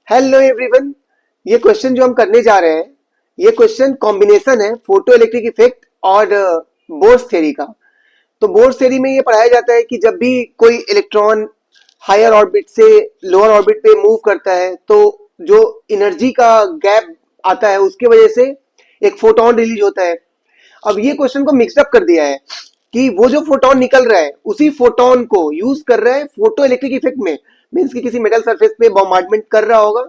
Hello everyone. ये question जो हम करने जा रहे हैं, ये क्वेश्चन कॉम्बिनेशन है फोटो इलेक्ट्रिक इफेक्ट और बोर्स थ्योरी का। तो बोर्स थ्योरी में ये पढ़ाया जाता है कि जब भी कोई इलेक्ट्रॉन हायर ऑर्बिट से लोअर ऑर्बिट पे मूव करता है तो जो एनर्जी का गैप आता है उसकी वजह से एक फोटोन रिलीज होता है। अब ये क्वेश्चन को मिक्सअप कर दिया है कि वो जो फोटोन निकल रहा है उसी फोटोन को यूज कर रहा है फोटो इलेक्ट्रिक इफेक्ट में। मीन्स कि किसी मेटल सरफेस पे बॉम्बार्डमेंट कर रहा होगा,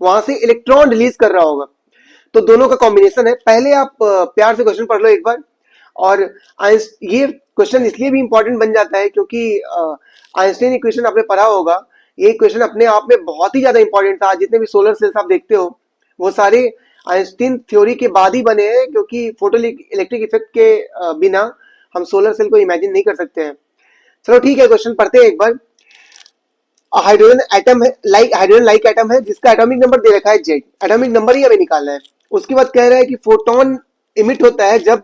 वहां से इलेक्ट्रॉन रिलीज कर रहा होगा। तो दोनों का कॉम्बिनेशन है। पहले आप प्यार से क्वेश्चन पढ़ लो एक बार। और ये क्वेश्चन इसलिए भी इंपॉर्टेंट बन जाता है क्योंकि आइंस्टाइन इक्वेशन आपने पढ़ा होगा। ये क्वेश्चन अपने आप में बहुत ही ज्यादा इंपॉर्टेंट था। जितने भी सोलर सेल्स आप देखते हो वो सारे आइंस्टीन थ्योरी के बाद ही बने हैं, क्योंकि फोटो इलेक्ट्रिक इफेक्ट के बिना हम सोलर सेल को इमेजिन नहीं कर सकते हैं। चलो ठीक है, क्वेश्चन पढ़ते हैं एक बार। हाइड्रोजन एटम है, हाइड्रोजन लाइक एटम है जिसका एटॉमिक नंबर दे रखा है जेड। एटॉमिक नंबर ही हमें निकालना है। उसके बाद कह रहा है कि फोटोन इमिट होता है जब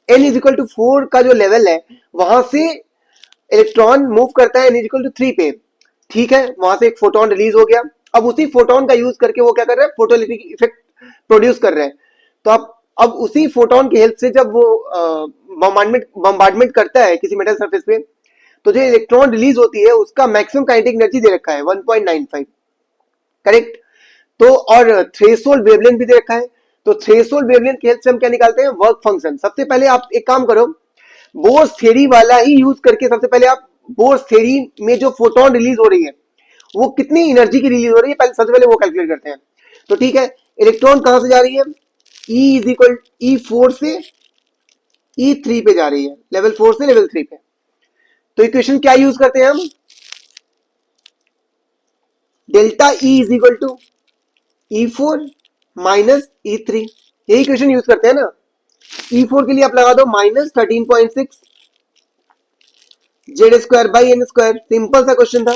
n इज इक्वल टू 4 का जो लेवल है वहां से इलेक्ट्रॉन मूव करता है n इज इक्वल टू 3 पे। ठीक है, वहां से एक फोटोन रिलीज हो गया। अब उसी फोटोन का यूज करके वो क्या कर रहा है, फोटो इलेक्ट्रिक इफेक्ट प्रोड्यूस कर रहे हैं। तो अब उसी फोटोन की हेल्प से जब वो बॉम्बार्डमेंट करता है किसी मेटल सरफेस पे, तो जो इलेक्ट्रॉन रिलीज होती है उसका मैक्सिमम काइनेटिक एनर्जी दे रखा है 1.95। करेक्ट। तो और थ्रेशोल्ड वेवलेंथ भी दे रखा है। तो थ्रेशोल्ड वेवलेंथ की हेल्प से हम क्या निकालते हैं, वर्क फंक्शन। सबसे पहले आप एक काम करो, बोर्स थ्योरी वाला ही यूज करके सबसे पहले आप बोर्स थ्योरी में जो फोटोन रिलीज हो रही है वो कितनी एनर्जी की रिलीज हो रही है पहले सबसे पहले वो कैलकुलेट करते हैं। तो ठीक है, इलेक्ट्रॉन कहां से जा रही है, ई इज इक्वल E4 से E3 पे जा रही है, लेवल 4 से लेवल 3 पे। तो इक्वेशन क्या यूज करते हैं हम, delta E is equal to E4 minus E3। यही इक्वेशन यूज करते हैं ना। E4 के लिए आप लगा दो -13.6 Z square by n square. Simple सा क्वेश्चन था।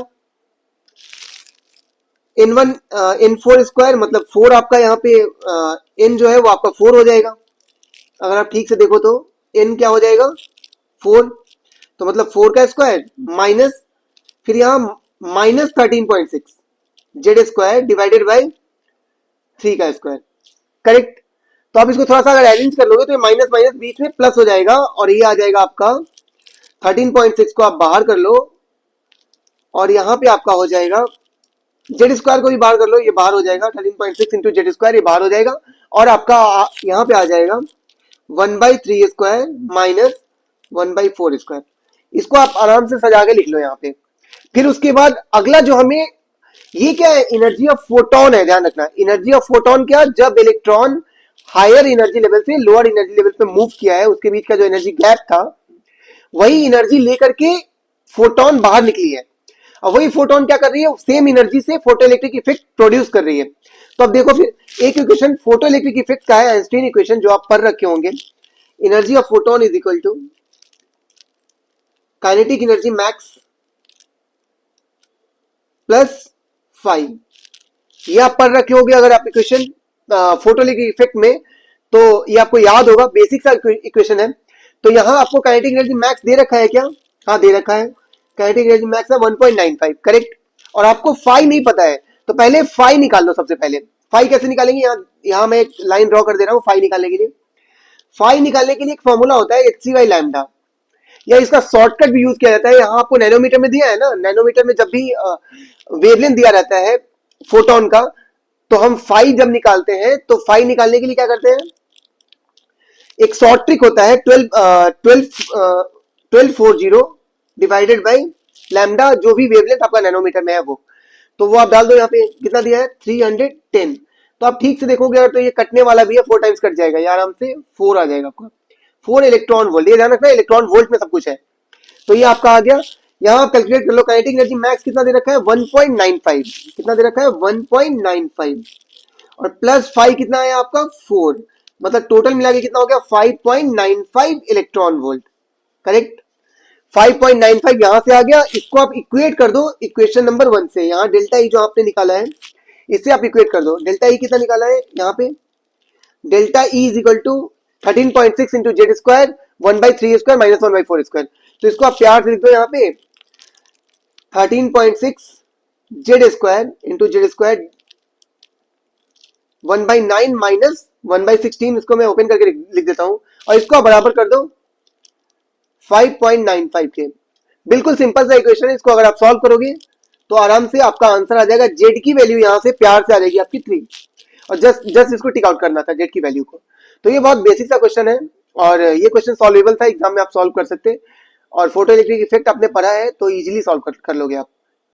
N1 N4 स्क्वायर मतलब 4 आपका यहाँ पे N जो है वो आपका 4 हो जाएगा। अगर आप ठीक से देखो तो N क्या हो जाएगा, 4। तो मतलब 4 का स्क्वायर माइनस फिर यहाँ -13.6 जेड स्क्वायर डिवाइडेड बाई 3 का स्क्वायर। करेक्ट। तो आप इसको थोड़ा सा अगर अरेंज कर लोगे तो ये माइनस माइनस बीच में प्लस हो जाएगा और ये आ जाएगा आपका 13.6 को आप बाहर कर लो और यहाँ पे आपका हो जाएगा जेड स्क्वायर को भी बाहर कर लो, ये बाहर हो जाएगा 13.6 इंटू जेड स्क्वायर, ये बाहर हो जाएगा और आपका यहाँ पे आ जाएगा 1/3 स्क्वायर माइनस 1/4 स्क्वायर। इसको आप आराम से सजा के लिख लो यहाँ पे। फिर उसके बाद अगला जो हमें, ये क्या है, एनर्जी ऑफ फोटोन है। ध्यान रखना, एनर्जी ऑफ फोटोन क्या, जब इलेक्ट्रॉन हायर एनर्जी लेवल से लोअर एनर्जी लेवल पे मूव किया है उसके बीच का जो एनर्जी गैप था वही एनर्जी लेकर के फोटोन बाहर निकली है। और वही फोटोन क्या कर रही है, सेम एनर्जी से फोटो इलेक्ट्रिक इफेक्ट प्रोड्यूस कर रही है। तो अब देखो फिर एक इक्वेशन फोटो इलेक्ट्रिक इफेक्ट का है, आइंस्टीन इक्वेशन जो आप पढ़ रखे होंगे। Energy of photon is equal to kinetic energy max plus 5। ये आप पढ़ रखे होंगे अगर आप इक्वेशन फोटो इलेक्ट्रिक इफेक्ट में, तो ये आपको याद होगा, बेसिक सा इक्वेशन है। तो यहां आपको काइनेटिक एनर्जी मैक्स दे रखा है क्या, हाँ दे रखा है। काइनेटिक एनर्जी मैक्स है 1.95। करेक्ट। और आपको फाई नहीं पता है तो पहले फाई निकाल लो। सबसे पहले फाई कैसे निकालेंगे, यहाँ मैं एक लाइन ड्रॉ कर दे रहा हूँ फाई निकालने के लिए। फाई निकालने के लिए एक फॉर्मूला होता है HC/λ, या इसका शॉर्टकट भी यूज किया जाता है। यहाँ आपको नैनोमीटर में दिया है ना, नैनोमीटर में जब भी वेवलेंथ दिया रहता है फोटोन का, तो हम फाई जब निकालते हैं तो फाई निकालने के लिए क्या करते हैं, एक शॉर्ट ट्रिक होता है 1240 डिवाइडेड बाई लैम्डा, जो भी वेवलेंथ आपका नैनोमीटर में है वो। तो वो आप डाल दो, यहाँ पे कितना दिया है 310। तो आप ठीक से देखोगे अगर तो ये कटने वाला भी है, 4 टाइम्स कट जाएगा, ये आराम से 4 आ जाएगा आपका, 4 इलेक्ट्रॉन वोल्ट। ये ध्यान रखना, इलेक्ट्रॉन वोल्ट में सब कुछ है। तो ये आपका आ गया। यहाँ आप कैलकुलेट कर लो, काइनेटिक एनर्जी मैक्स कितना दे रखा है 1.95। कितना दे रखा है 1.95 और प्लस 5 कितना है आपका 4, मतलब टोटल मिला के कितना हो गया 5.95 इलेक्ट्रॉन वोल्ट। करेक्ट। 5.95 यहां से आ गया। इसको आप इक्वेट कर दो इक्वेशन नंबर 1 से। यहाँ डेल्टा ई जो आपने निकाला है इससे आप इक्वेट कर दो। डेल्टा ई कितना निकाला है यहाँ पे, delta E is equal to 13.6 into Z square 1/3 square minus 1/4 square. तो इसको आप प्यार से लिख दो यहाँ पे 13.6 Z square into Z square 1/9 minus 1/16, इसको मैं ओपन करके लिख देता हूं और इसको आप बराबर कर दो 5.95 के। बिल्कुल सिंपल सा इक्वेशन है, इसको अगर आप सॉल्व करोगे तो आराम से आपका आंसर आ जाएगा। जेड की वैल्यू यहां से प्यार से आ जाएगी आपकी 3, और जस्ट जस्ट इसको टिक आउट करना था जेड की वैल्यू को। तो ये बहुत बेसिक सा क्वेश्चन है और ये क्वेश्चन सॉल्वेबल था, एग्जाम में आप सॉल्व कर सकते। और फोटो इलेक्ट्रिक इफेक्ट आपने पढ़ा है तो इजीली सॉल्व कर लोगे आप।